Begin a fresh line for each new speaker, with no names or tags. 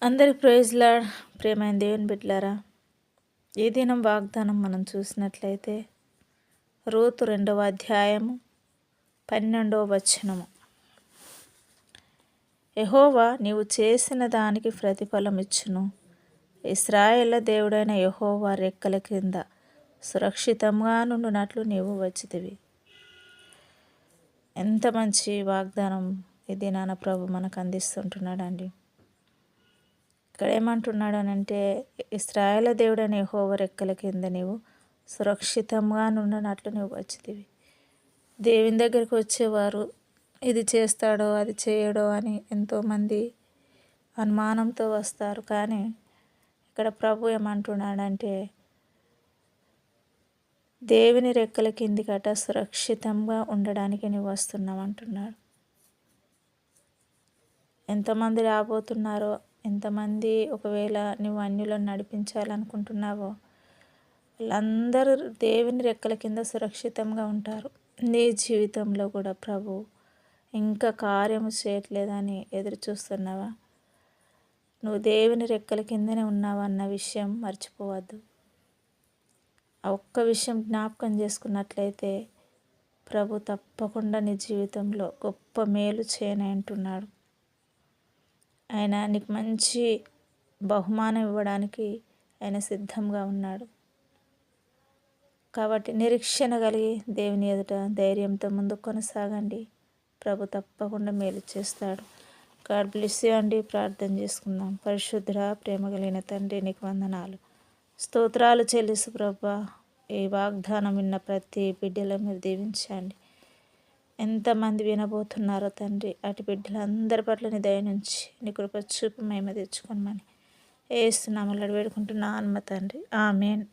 అందరికి praise lord. ప్రియమైన దేవుని బిడ్డలారా, ఈ దినం వాగ్దానం మనం చూసినట్లయితే రూతు 2వ అధ్యాయము 12వ వచనము. యెహోవా నీవు చేసిన దానికి ప్రతిఫలం ఇచ్చును. ఇశ్రాయేళ్ల దేవుడైన యెహోవా రెక్కల కింద సురక్షితంగా నుండునట్లు నీవు వచ్చితివి. ఎంత మంచి వాగ్దానం ఈ దినాన ప్రభు మనకు అందిస్తుంటున్నాడండి. ఇక్కడ ఏమంటున్నాడు అనంటే, ఇశ్రాయేల్ దేవుడైన యెహోవా రెక్కల కింద నీవు సురక్షితంగా నుండినట్లు నువ్వు వచ్చితివి. దేవుని దగ్గరికి వచ్చేవారు ఇది చేస్తాడో అది చేయడో అని ఎంతోమంది అనుమానంతో వస్తారు. కానీ ఇక్కడ ప్రభు ఏమంటున్నాడంటే, దేవుని రెక్కల కిందికట సురక్షితంగా ఉండడానికి నువ్వు వస్తున్నావు అంటున్నాడు. ఎంతమంది రాబోతున్నారో, ఎంతమంది ఒకవేళ నువ్వు అన్యులను నడిపించాలనుకుంటున్నావో వాళ్ళందరూ దేవుని రెక్కల కింద సురక్షితంగా ఉంటారు. నీ జీవితంలో కూడా ప్రభు ఇంకా కార్యము చేయట్లేదని ఎదురు చూస్తున్నావా? నువ్వు దేవుని రెక్కల కిందనే ఉన్నావా అన్న విషయం మర్చిపోవద్దు. ఆ ఒక్క విషయం జ్ఞాపకం చేసుకున్నట్లయితే ప్రభు తప్పకుండా నీ జీవితంలో గొప్ప మేలు చేయని అంటున్నాడు. ఆయన నీకు మంచి బహుమానం ఇవ్వడానికి ఆయన సిద్ధంగా ఉన్నాడు. కాబట్టి నిరీక్షణ కలిగి దేవుని ఎదుట ధైర్యంతో ముందుకు కొనసాగండి. ప్రభు తప్పకుండా మేలు చేస్తాడు. గాడ్ బ్లెస్ యు అండి. ప్రార్థన చేసుకుందాం. పరిశుద్ధుడా, ప్రేమ కలిగిన తండ్రి, నీకు వందనాలు, స్తోత్రాలు చెల్లిసు ప్రభా. ఈ వాగ్దానం విన్న ప్రతి బిడ్డల మీరు దీవించండి. ఎంతమంది వినబోతున్నారో తండ్రి, అటు బిడ్డలందరి పట్ల నీ దయ నుంచి నీ కృప చూపు మేము తెచ్చుకోమని యేసు నామములో వేడుకుంటున్నాను తండ్రి. ఆమేన్.